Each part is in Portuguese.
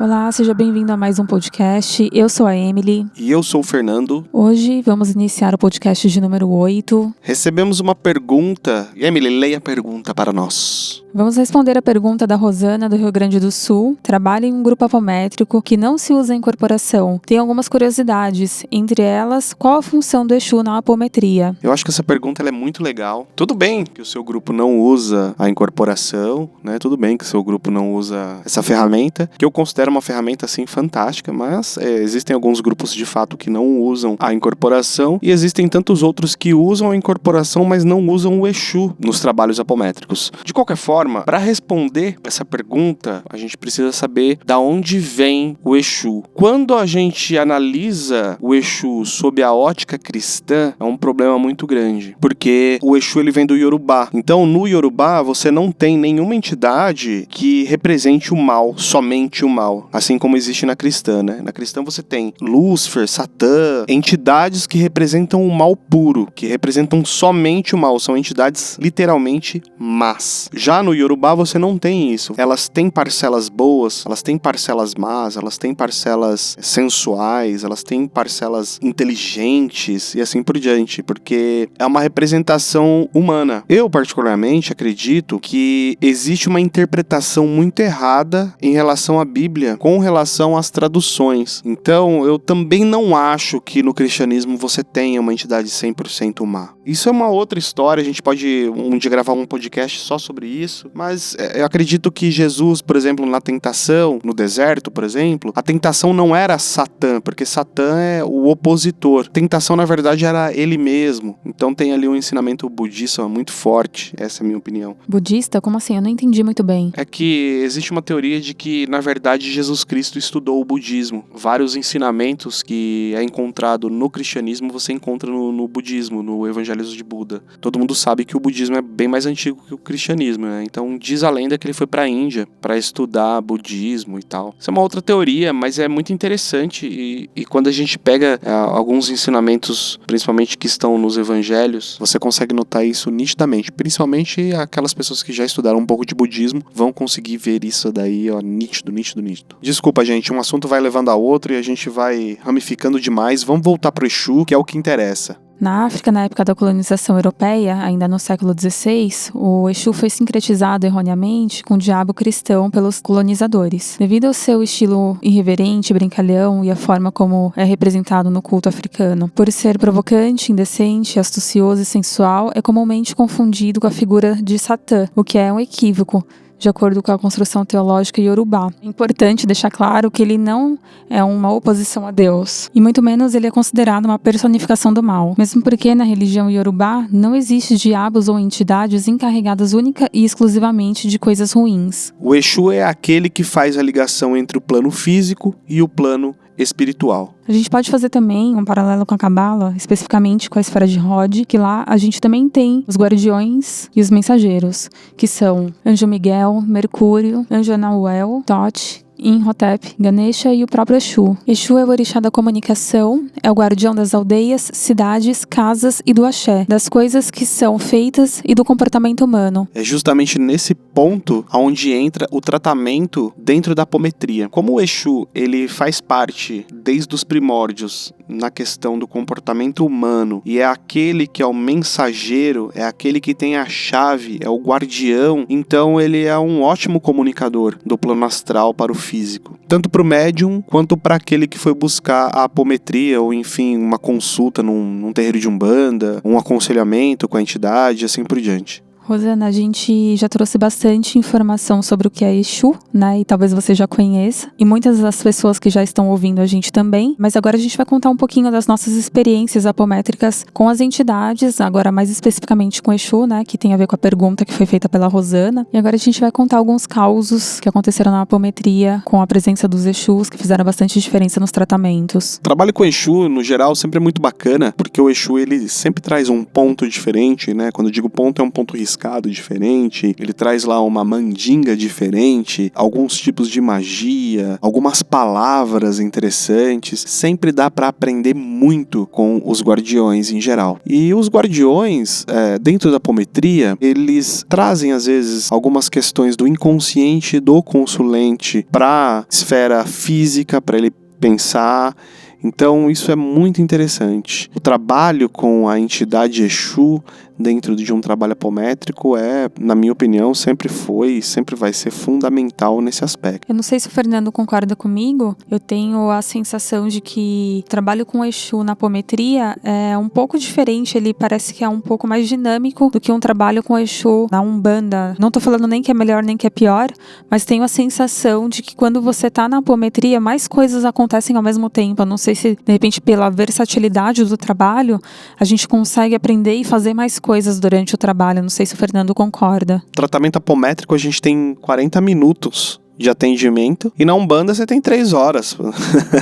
Olá, seja bem-vindo a mais um podcast. Eu sou a Emily. E eu sou o Fernando. Hoje vamos iniciar o podcast de número 8. Recebemos uma pergunta. Emily, leia a pergunta para nós. Vamos responder a pergunta da Rosana, do Rio Grande do Sul. Trabalha em um grupo apométrico que não se usa em incorporação. Tem algumas curiosidades, entre elas, qual a função do Exu na apometria? Eu acho que essa pergunta ela é muito legal. Tudo bem que o seu grupo não usa a incorporação, né? Tudo bem que o seu grupo não usa essa ferramenta, que eu considero uma ferramenta, assim, fantástica, mas existem alguns grupos, de fato, que não usam a incorporação e existem tantos outros que usam a incorporação, mas não usam o Exu nos trabalhos apométricos. De qualquer forma, para responder essa pergunta, a gente precisa saber da onde vem o Exu. Quando a gente analisa o Exu sob a ótica cristã, é um problema muito grande, porque o Exu ele vem do Yorubá. Então, no Yorubá, você não tem nenhuma entidade que represente o mal, somente o mal, assim como existe na cristã, né? Na cristã você tem Lúcifer, Satã, entidades que representam o mal puro, que representam somente o mal, são entidades literalmente más. Já no Yorubá você não tem isso. Elas têm parcelas boas, elas têm parcelas más, elas têm parcelas sensuais, elas têm parcelas inteligentes e assim por diante, porque é uma representação humana. Eu, particularmente, acredito que existe uma interpretação muito errada em relação à Bíblia com relação às traduções. Então, eu também não acho que no cristianismo você tenha uma entidade 100% má. Isso é uma outra história, a gente pode um dia gravar um podcast só sobre isso, mas eu acredito que Jesus, por exemplo, na tentação, no deserto, por exemplo, a tentação não era Satã, porque Satã é o opositor. A tentação, na verdade, era ele mesmo. Então tem ali um ensinamento budista muito forte, essa é a minha opinião. Budista? Como assim? Eu não entendi muito bem. É que existe uma teoria de que, na verdade, Jesus Cristo estudou o budismo. Vários ensinamentos que é encontrado no cristianismo, você encontra no budismo, no evangelismo de Buda. Todo mundo sabe que o budismo é bem mais antigo que o cristianismo, né? Então diz a lenda que ele foi pra Índia para estudar budismo e tal. Isso é uma outra teoria, mas é muito interessante e quando a gente pega alguns ensinamentos, principalmente que estão nos evangelhos, você consegue notar isso nitidamente. Principalmente aquelas pessoas que já estudaram um pouco de budismo vão conseguir ver isso daí, ó, nítido. Desculpa, gente, um assunto vai levando a outro e a gente vai ramificando demais. Vamos voltar pro Exu, que é o que interessa. Na África, na época da colonização europeia, ainda no século XVI, o Exu foi sincretizado erroneamente com o diabo cristão pelos colonizadores. Devido ao seu estilo irreverente, brincalhão e a forma como é representado no culto africano. Por ser provocante, indecente, astucioso e sensual, é comumente confundido com a figura de Satã, o que é um equívoco, de acordo com a construção teológica iorubá. É importante deixar claro que ele não é uma oposição a Deus, e muito menos ele é considerado uma personificação do mal, mesmo porque na religião iorubá não existe diabos ou entidades encarregadas única e exclusivamente de coisas ruins. O Exu é aquele que faz a ligação entre o plano físico e o plano espiritual. A gente pode fazer também um paralelo com a Cabala, especificamente com a esfera de Rod, que lá a gente também tem os guardiões e os mensageiros, que são Anjo Miguel, Mercúrio, Anjo Anahuel, Thoth, Imhotep, Ganesha e o próprio Exu. Exu é o orixá da comunicação, é o guardião das aldeias, cidades, casas e do axé, das coisas que são feitas e do comportamento humano. É justamente nesse ponto onde entra o tratamento dentro da apometria. Como o Exu ele faz parte desde os primórdios na questão do comportamento humano e é aquele que é o mensageiro, é aquele que tem a chave, é o guardião, então ele é um ótimo comunicador do plano astral para o físico, tanto para o médium quanto para aquele que foi buscar a apometria ou enfim uma consulta num terreiro de umbanda, um aconselhamento com a entidade, assim por diante. Rosana, a gente já trouxe bastante informação sobre o que é Exu, né? E talvez você já conheça. E muitas das pessoas que já estão ouvindo a gente também. Mas agora a gente vai contar um pouquinho das nossas experiências apométricas com as entidades, agora mais especificamente com Exu, né? Que tem a ver com a pergunta que foi feita pela Rosana. E agora a gente vai contar alguns causos que aconteceram na apometria com a presença dos Exus, que fizeram bastante diferença nos tratamentos. O trabalho com Exu, no geral, sempre é muito bacana, porque o Exu, ele sempre traz um ponto diferente, né? Quando eu digo ponto, é um ponto riscado pescado diferente, ele traz lá uma mandinga diferente, alguns tipos de magia, algumas palavras interessantes. Sempre dá para aprender muito com os guardiões em geral. E os guardiões, dentro da apometria, eles trazem às vezes algumas questões do inconsciente do consulente para a esfera física, para ele pensar. Então isso é muito interessante. O trabalho com a entidade Exu dentro de um trabalho apométrico na minha opinião, sempre foi e sempre vai ser fundamental nesse aspecto. Eu não sei se o Fernando concorda comigo, eu tenho a sensação de que o trabalho com Exu na apometria é um pouco diferente, ele parece que é um pouco mais dinâmico do que um trabalho com Exu na Umbanda. Não tô falando nem que é melhor nem que é pior, mas tenho a sensação de que quando você tá na apometria, mais coisas acontecem ao mesmo tempo. Eu não sei se, de repente, pela versatilidade do trabalho, a gente consegue aprender e fazer mais coisas durante o trabalho. Não sei se o Fernando concorda. Tratamento apométrico a gente tem 40 minutos de atendimento e na Umbanda você tem 3 horas.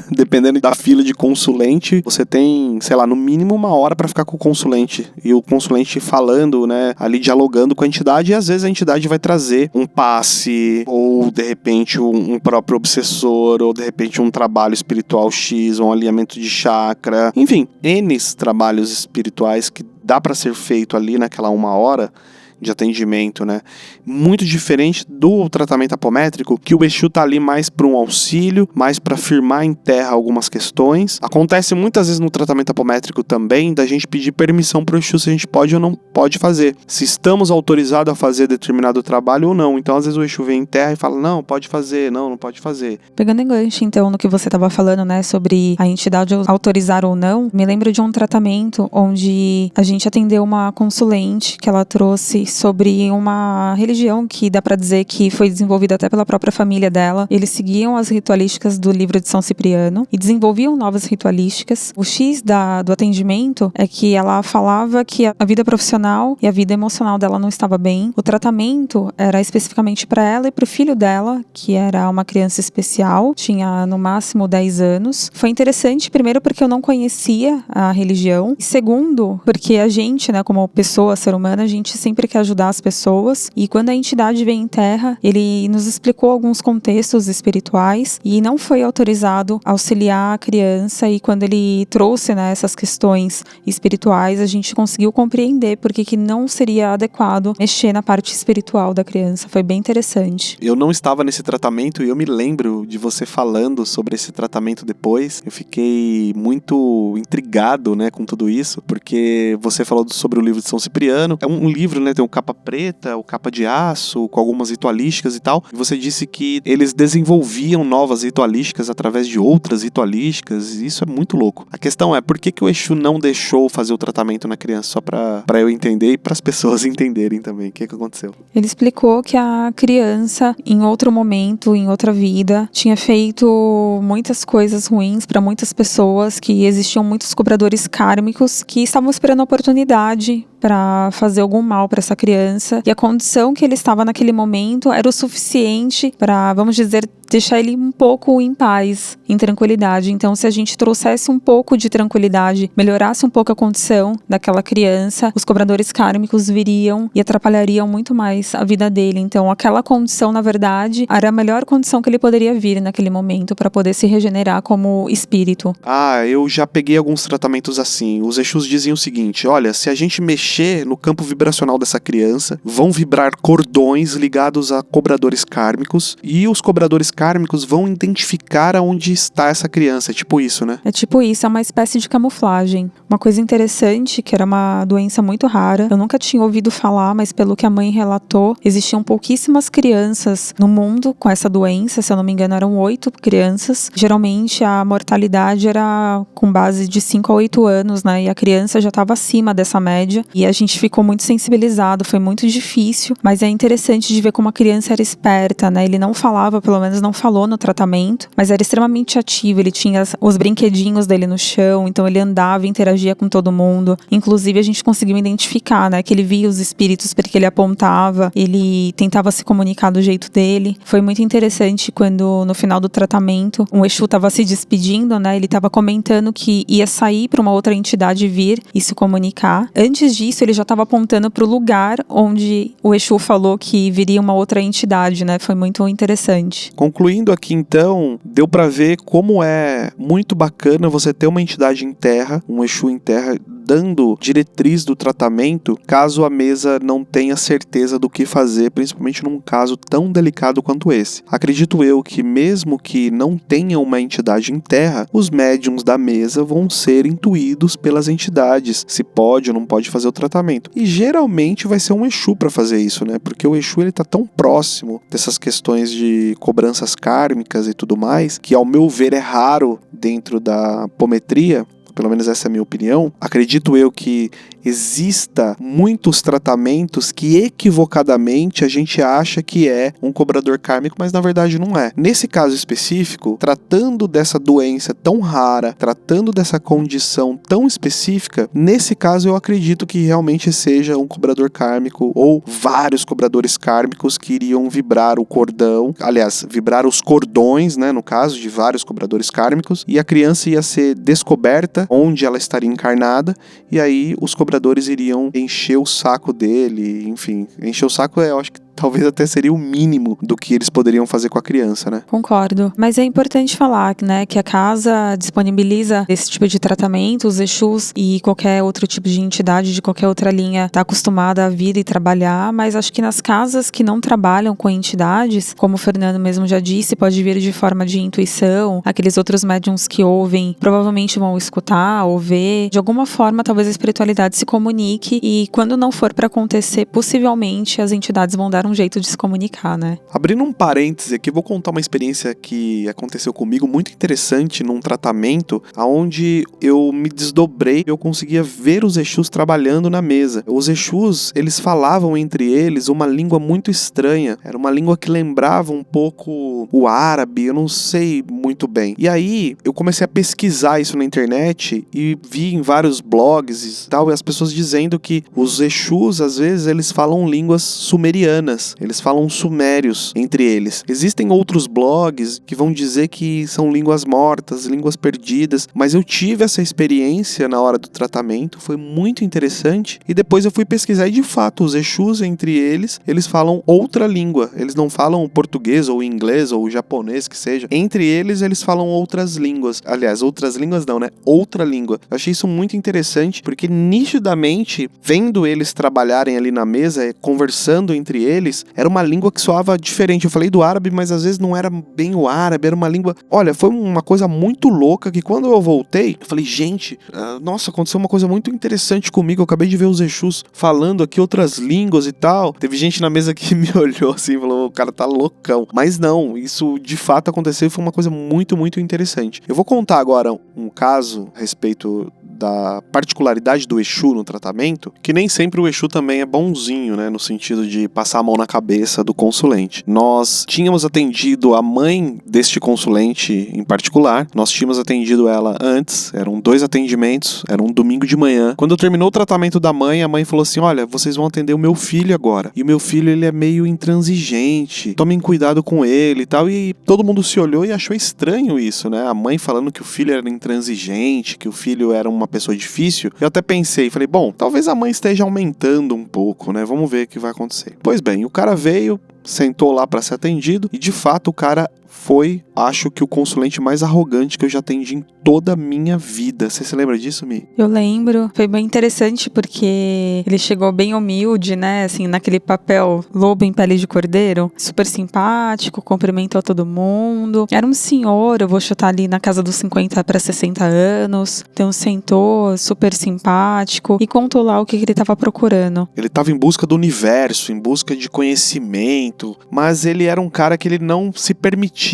Dependendo da fila de consulente, você tem, sei lá, no mínimo 1 hora para ficar com o consulente e o consulente falando, né, ali dialogando com a entidade, e às vezes a entidade vai trazer um passe ou de repente um próprio obsessor ou de repente um trabalho espiritual X, um alinhamento de chakra, enfim, N trabalhos espirituais que dá para ser feito ali naquela 1 hora de atendimento, né? Muito diferente do tratamento apométrico, que o Exu tá ali mais para um auxílio, mais para firmar em terra algumas questões. Acontece muitas vezes no tratamento apométrico também da gente pedir permissão pro Exu se a gente pode ou não pode fazer, se estamos autorizados a fazer determinado trabalho ou não. Então às vezes o Exu vem em terra e fala, não, pode fazer, não pode fazer. Pegando enganche então no que você estava falando, né, sobre a entidade autorizar ou não, me lembro de um tratamento onde a gente atendeu uma consulente que ela trouxe sobre uma religião que dá pra dizer que foi desenvolvida até pela própria família dela. Eles seguiam as ritualísticas do livro de São Cipriano e desenvolviam novas ritualísticas. O X do atendimento é que ela falava que a vida profissional e a vida emocional dela não estava bem. O tratamento era especificamente para ela e para o filho dela, que era uma criança especial, tinha no máximo 10 anos. Foi interessante, primeiro porque eu não conhecia a religião, e segundo, porque a gente, né, como pessoa, ser humano, a gente sempre quer ajudar as pessoas, e quando a entidade vem em terra, ele nos explicou alguns contextos espirituais e não foi autorizado auxiliar a criança, e quando ele trouxe, né, essas questões espirituais, a gente conseguiu compreender porque que não seria adequado mexer na parte espiritual da criança. Foi bem interessante. Eu não estava nesse tratamento e eu me lembro de você falando sobre esse tratamento depois. Eu fiquei muito intrigado, né, com tudo isso, porque você falou sobre o livro de São Cipriano. É um livro, né, tem um capa preta, o capa de aço, com algumas ritualísticas e tal. E você disse que eles desenvolviam novas ritualísticas através de outras ritualísticas, e isso é muito louco. A questão é, por que o Exu não deixou fazer o tratamento na criança? Só pra eu entender e para as pessoas entenderem também. O que aconteceu? Ele explicou que a criança, em outro momento, em outra vida, tinha feito muitas coisas ruins para muitas pessoas, que existiam muitos cobradores kármicos que estavam esperando a oportunidade para fazer algum mal para essa criança, e a condição que ele estava naquele momento era o suficiente para, vamos dizer, deixar ele um pouco em paz, em tranquilidade. Então, se a gente trouxesse um pouco de tranquilidade, melhorasse um pouco a condição daquela criança, os cobradores kármicos viriam e atrapalhariam muito mais a vida dele. Então, aquela condição, na verdade, era a melhor condição que ele poderia vir naquele momento para poder se regenerar como espírito. Eu já peguei alguns tratamentos assim. Os Exus dizem o seguinte, olha, se a gente mexer no campo vibracional dessa criança, vão vibrar cordões ligados a cobradores kármicos, e os cobradores kármicos vão identificar aonde está essa criança. É tipo isso, né? É tipo isso, é uma espécie de camuflagem. Uma coisa interessante, que era uma doença muito rara, eu nunca tinha ouvido falar, mas pelo que a mãe relatou, existiam pouquíssimas crianças no mundo com essa doença, se eu não me engano eram 8 crianças. Geralmente a mortalidade era com base de 5 a 8 anos, né? E a criança já estava acima dessa média, e a gente ficou muito sensibilizado, foi muito difícil, mas é interessante de ver como a criança era esperta, né? Ele não falava, pelo menos não não falou no tratamento, mas era extremamente ativo. Ele tinha os brinquedinhos dele no chão, então ele andava e interagia com todo mundo. Inclusive, a gente conseguiu identificar, né, que ele via os espíritos porque ele apontava, ele tentava se comunicar do jeito dele. Foi muito interessante quando, no final do tratamento, o Exu estava se despedindo, né, ele estava comentando que ia sair para uma outra entidade vir e se comunicar. Antes disso, ele já estava apontando para o lugar onde o Exu falou que viria uma outra entidade, né? Foi muito interessante. Concluindo aqui, então, deu pra ver como é muito bacana você ter uma entidade em terra, um Exu em terra, dando diretriz do tratamento, caso a mesa não tenha certeza do que fazer, principalmente num caso tão delicado quanto esse. Acredito eu que mesmo que não tenha uma entidade em terra, os médiuns da mesa vão ser intuídos pelas entidades, se pode ou não pode fazer o tratamento. E geralmente vai ser um Exu para fazer isso, né? Porque o Exu ele tá tão próximo dessas questões de cobranças kármicas e tudo mais, que ao meu ver é raro dentro da apometria. Pelo menos essa é a minha opinião. Acredito eu que exista muitos tratamentos que equivocadamente a gente acha que é um cobrador kármico, mas na verdade não é. Nesse caso específico, tratando dessa doença tão rara, tratando dessa condição tão específica, nesse caso eu acredito que realmente seja um cobrador kármico ou vários cobradores kármicos que iriam vibrar o cordão, aliás, vibrar os cordões, né, no caso de vários cobradores kármicos, e a criança ia ser descoberta onde ela estaria encarnada, e aí os cobradores iriam encher o saco dele, enfim, encher o saco eu acho que talvez até seria o mínimo do que eles poderiam fazer com a criança, né? Concordo. Mas é importante falar, né, que a casa disponibiliza esse tipo de tratamento, os Exus e qualquer outro tipo de entidade de qualquer outra linha está acostumada a vir e trabalhar, mas acho que nas casas que não trabalham com entidades, como o Fernando mesmo já disse, pode vir de forma de intuição, aqueles outros médiums que ouvem provavelmente vão escutar ou ver, de alguma forma talvez a espiritualidade se comunique e quando não for para acontecer, possivelmente as entidades vão dar um jeito de se comunicar, né? Abrindo um parêntese aqui, vou contar uma experiência que aconteceu comigo muito interessante num tratamento onde eu me desdobrei, eu conseguia ver os Exus trabalhando na mesa. Os Exus, eles falavam entre eles uma língua muito estranha, era uma língua que lembrava um pouco o árabe, eu não sei muito bem. E aí, eu comecei a pesquisar isso na internet e vi em vários blogs e tal, e as pessoas dizendo que os Exus, às vezes, eles falam línguas sumerianas. Eles falam sumérios entre eles. Existem outros blogs que vão dizer que são línguas mortas, línguas perdidas, mas eu tive essa experiência na hora do tratamento, foi muito interessante, e depois eu fui pesquisar e de fato os Exus entre eles falam outra língua, eles não falam português ou inglês ou japonês que seja, entre eles falam outras línguas, aliás, outras línguas não, né? Outra língua. Eu achei isso muito interessante, porque nitidamente, vendo eles trabalharem ali na mesa, conversando entre eles, era uma língua que soava diferente. Eu falei do árabe, mas às vezes não era bem o árabe, era uma língua... Olha, foi uma coisa muito louca que quando eu voltei, eu falei, gente, nossa, aconteceu uma coisa muito interessante comigo, eu acabei de ver os Exus falando aqui outras línguas e tal. Teve gente na mesa que me olhou assim e falou, o cara tá loucão. Mas não, isso de fato aconteceu e foi uma coisa muito, muito interessante. Eu vou contar agora um caso a respeito da particularidade do Exu no tratamento, que nem sempre o Exu também é bonzinho, né, no sentido de passar a mão na cabeça do consulente. Nós tínhamos atendido a mãe deste consulente em particular, nós tínhamos atendido ela antes, eram 2 atendimentos, era um domingo de manhã. Quando terminou o tratamento da mãe, a mãe falou assim, olha, vocês vão atender o meu filho agora, e o meu filho ele é meio intransigente, tomem cuidado com ele e tal, e todo mundo se olhou e achou estranho isso, né, a mãe falando que o filho era intransigente, que o filho era uma pessoa difícil. Eu até pensei, falei, bom, talvez a mãe esteja aumentando um pouco, né, vamos ver o que vai acontecer. Pois bem, o cara veio, sentou lá para ser atendido e de fato o cara foi, acho que o consulente mais arrogante que eu já atendi em toda a minha vida. Você se lembra disso, Mi? Eu lembro. Foi bem interessante porque ele chegou bem humilde, né? Assim, naquele papel lobo em pele de cordeiro. Super simpático, cumprimentou todo mundo. Era um senhor, eu vou chutar ali na casa dos 50 para 60 anos. Então sentou, super simpático e contou lá o que ele estava procurando. Ele estava em busca do universo, em busca de conhecimento, mas ele era um cara que ele não se permitia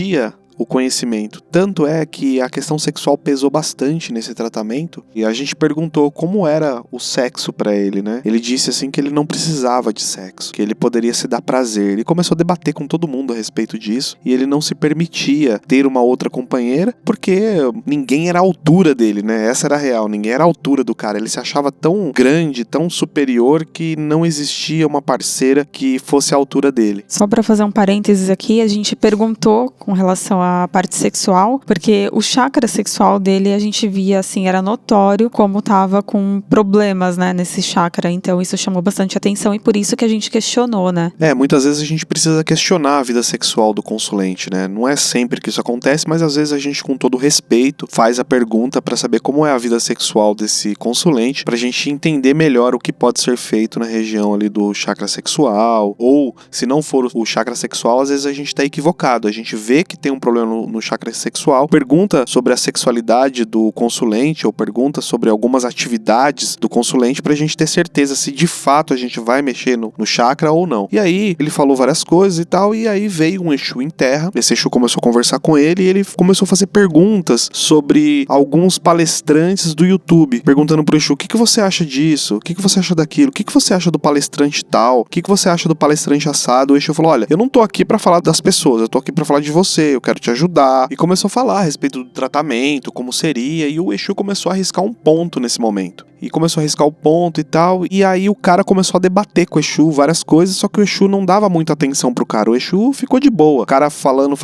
o conhecimento. Tanto é que a questão sexual pesou bastante nesse tratamento e a gente perguntou como era o sexo pra ele, né? Ele disse assim que ele não precisava de sexo, que ele poderia se dar prazer. Ele começou a debater com todo mundo a respeito disso e ele não se permitia ter uma outra companheira porque ninguém era a altura dele, né? Essa era a real, ninguém era a altura do cara. Ele se achava tão grande, tão superior que não existia uma parceira que fosse a altura dele. Só pra fazer um parênteses aqui, a gente perguntou com relação à parte sexual, porque o chakra sexual dele a gente via assim, era notório como tava com problemas, né, nesse chakra. Então isso chamou bastante atenção e por isso que a gente questionou, né? Muitas vezes a gente precisa questionar a vida sexual do consulente, né? Não é sempre que isso acontece, mas às vezes a gente, com todo respeito, faz a pergunta pra saber como é a vida sexual desse consulente, pra gente entender melhor o que pode ser feito na região ali do chakra sexual, ou se não for o chakra sexual, às vezes a gente tá equivocado, a gente vê que tem um problema no chakra sexual, pergunta sobre a sexualidade do consulente, ou pergunta sobre algumas atividades do consulente pra gente ter certeza se de fato a gente vai mexer no chakra ou não. E aí, ele falou várias coisas e tal, e aí veio um Exu em terra, esse Exu começou a conversar com ele e ele começou a fazer perguntas sobre alguns palestrantes do YouTube, perguntando pro Exu, o que você acha disso? O que você acha daquilo? O que você acha do palestrante tal? O que você acha do palestrante assado? O Exu falou, olha, eu não tô aqui pra falar das pessoas, eu tô aqui pra falar de você, eu quero te ajudar. E começou a falar a respeito do tratamento, como seria, e o Exu começou a arriscar um ponto nesse momento. E começou a arriscar o ponto e tal, e aí o cara começou a debater com o Exu várias coisas, só que o Exu não dava muita atenção pro cara, o Exu ficou de boa, o cara falando,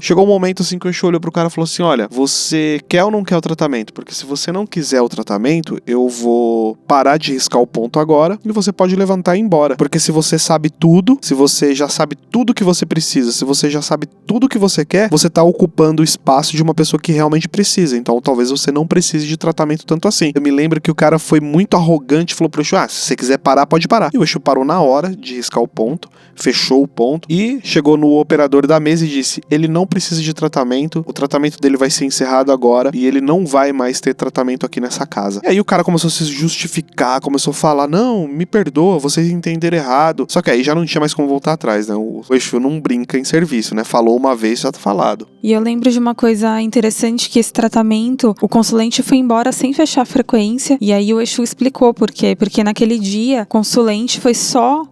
chegou um momento assim que o Exu olhou pro cara e falou assim, olha, você quer ou não quer o tratamento? Porque se você não quiser o tratamento, eu vou parar de riscar o ponto agora, e você pode levantar e ir embora, porque se você sabe tudo, se você já sabe tudo que você precisa, se você já sabe tudo que você quer, você tá ocupando o espaço de uma pessoa que realmente precisa, então talvez você não precise de tratamento tanto assim. Eu me lembro que o cara foi muito arrogante, falou pro Exu, se você quiser parar, pode parar. E o Exu parou na hora de riscar o ponto, fechou o ponto e chegou no operador da mesa e disse, ele não precisa de tratamento, o tratamento dele vai ser encerrado agora e ele não vai mais ter tratamento aqui nessa casa. E aí o cara começou a se justificar, começou a falar, não, me perdoa, vocês entenderam errado. Só que aí já não tinha mais como voltar atrás, né? O Exu não brinca em serviço, né? Falou uma vez, já tá falado. E eu lembro de uma coisa interessante, que esse tratamento, o consulente foi embora sem fechar a frequência, e aí o Exu explicou por quê. Porque naquele dia, o consulente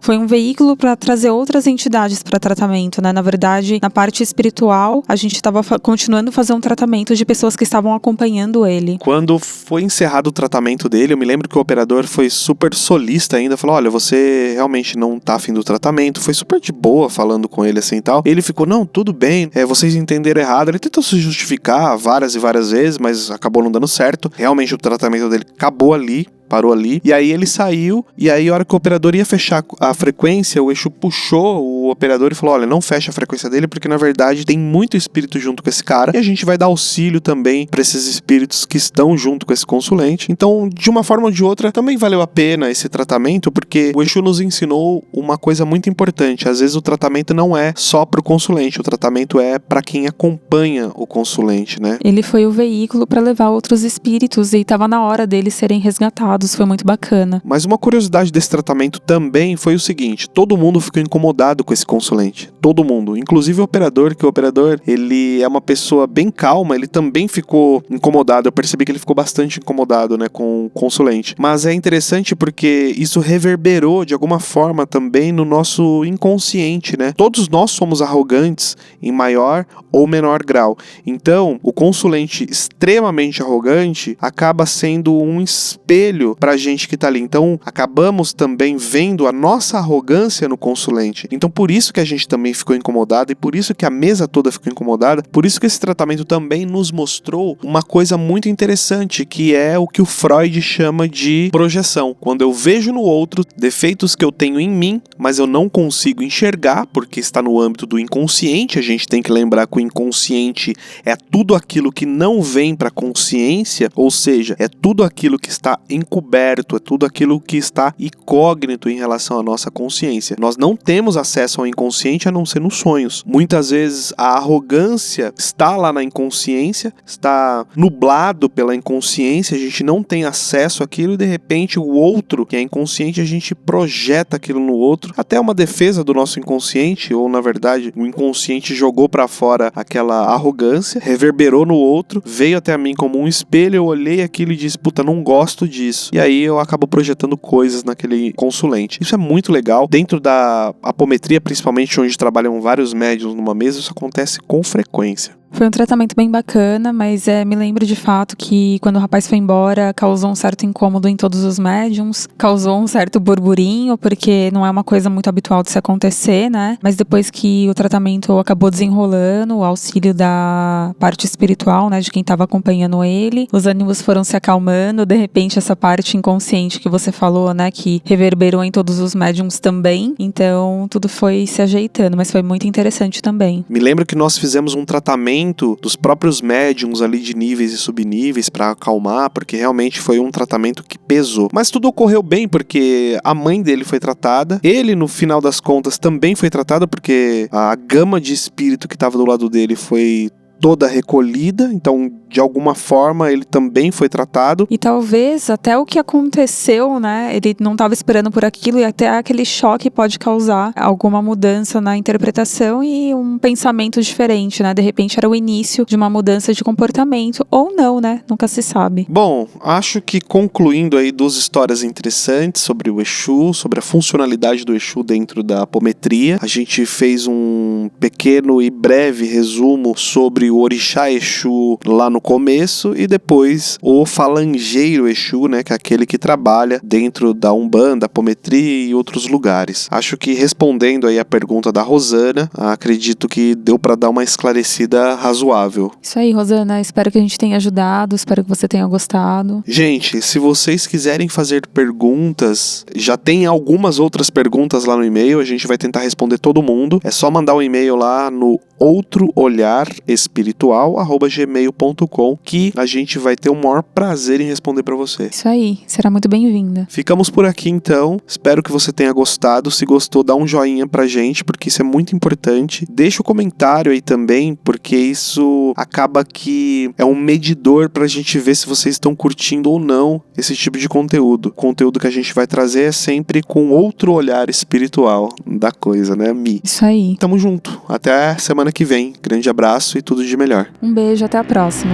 foi um veículo para trazer outras entidades para tratamento, né? Na verdade, na parte espiritual, a gente estava continuando a fazer um tratamento de pessoas que estavam acompanhando ele. Quando foi encerrado o tratamento dele, eu me lembro que o operador foi super solista ainda, falou, olha, você realmente não tá afim do tratamento, foi super de boa falando com ele assim e tal. Ele ficou, não, tudo bem, vocês entenderam errado. Ele tentou se justificar várias e várias vezes, mas acabou não dando certo. Realmente o tratamento dele acabou ali, parou ali, e aí ele saiu, e aí a hora que o operador ia fechar a frequência, o Exu puxou o operador e falou, olha, não fecha a frequência dele, porque na verdade tem muito espírito junto com esse cara, e a gente vai dar auxílio também para esses espíritos que estão junto com esse consulente. Então, de uma forma ou de outra, também valeu a pena esse tratamento, porque o Exu nos ensinou uma coisa muito importante, às vezes o tratamento não é só pro consulente, o tratamento é para quem acompanha o consulente, né? Ele foi o veículo para levar outros espíritos, e estava na hora deles serem resgatados. Foi muito bacana. Mas uma curiosidade desse tratamento também foi o seguinte, todo mundo ficou incomodado com esse consulente, todo mundo, inclusive o operador, que o operador, ele é uma pessoa bem calma, ele também ficou incomodado, eu percebi que ele ficou bastante incomodado, né, com o consulente. Mas é interessante porque isso reverberou de alguma forma também no nosso inconsciente, né? Todos nós somos arrogantes em maior ou menor grau. Então, o consulente extremamente arrogante acaba sendo um espelho pra gente que tá ali. Então, acabamos também vendo a nossa arrogância no consulente. Então, por isso que a gente também ficou incomodado e por isso que a mesa toda ficou incomodada. Por isso que esse tratamento também nos mostrou uma coisa muito interessante, que é o que o Freud chama de projeção. Quando eu vejo no outro defeitos que eu tenho em mim, mas eu não consigo enxergar, porque está no âmbito do inconsciente, a gente tem que lembrar que o inconsciente é tudo aquilo que não vem pra consciência, ou seja, é tudo aquilo que está encoberto encoberto, é tudo aquilo que está incógnito em relação à nossa consciência. Nós não temos acesso ao inconsciente a não ser nos sonhos. Muitas vezes a arrogância está lá na inconsciência, está nublado pela inconsciência, a gente não tem acesso àquilo e de repente o outro, que é inconsciente, a gente projeta aquilo no outro, até uma defesa do nosso inconsciente, ou na verdade o inconsciente jogou para fora aquela arrogância, reverberou no outro, veio até a mim como um espelho, eu olhei aquilo e disse, puta, não gosto disso. E aí eu acabo projetando coisas naquele consulente. Isso é muito legal. Dentro da apometria, principalmente onde trabalham vários médiuns numa mesa, isso acontece com frequência. Foi um tratamento bem bacana, mas me lembro de fato que quando o rapaz foi embora, causou um certo incômodo em todos os médiums, causou um certo burburinho, porque não é uma coisa muito habitual de se acontecer, né? Mas depois que o tratamento acabou desenrolando, o auxílio da parte espiritual, né, de quem estava acompanhando ele, os ânimos foram se acalmando, de repente essa parte inconsciente que você falou, né, que reverberou em todos os médiums também, então tudo foi se ajeitando, mas foi muito interessante também. Me lembro que nós fizemos um tratamento dos próprios médiums ali de níveis e subníveis para acalmar, porque realmente foi um tratamento que pesou. Mas tudo ocorreu bem, porque a mãe dele foi tratada, ele no final das contas também foi tratado, porque a gama de espírito que estava do lado dele foi toda recolhida, então de alguma forma ele também foi tratado. E talvez até o que aconteceu, né, ele não estava esperando por aquilo e até aquele choque pode causar alguma mudança na interpretação e um pensamento diferente, né, de repente era o início de uma mudança de comportamento ou não, né, nunca se sabe. Bom, acho que concluindo aí 2 histórias interessantes sobre o Exu, sobre a funcionalidade do Exu dentro da apometria, a gente fez um pequeno e breve resumo sobre o Orixá Exu lá no começo e depois o falangeiro Exu, né, que é aquele que trabalha dentro da Umbanda, apometria e outros lugares. Acho que respondendo aí a pergunta da Rosana, acredito que deu para dar uma esclarecida razoável. Isso aí, Rosana, espero que a gente tenha ajudado, espero que você tenha gostado. Gente, se vocês quiserem fazer perguntas, já tem algumas outras perguntas lá no e-mail, a gente vai tentar responder todo mundo. É só mandar um e-mail lá no outroolharespiritual@gmail.com que a gente vai ter o maior prazer em responder para você. Isso aí, será muito bem-vinda. Ficamos por aqui então, espero que você tenha gostado. Se gostou, dá um joinha pra gente, porque isso é muito importante. Deixa o comentário aí também, porque isso acaba que é um medidor pra gente ver se vocês estão curtindo ou não esse tipo de conteúdo. O conteúdo que a gente vai trazer é sempre com outro olhar espiritual da coisa, né, Mi? Isso aí. Tamo junto, até semana que vem. Grande abraço e tudo de melhor. Um beijo, até a próxima.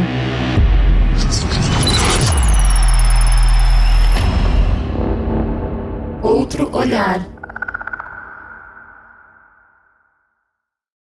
Outro olhar.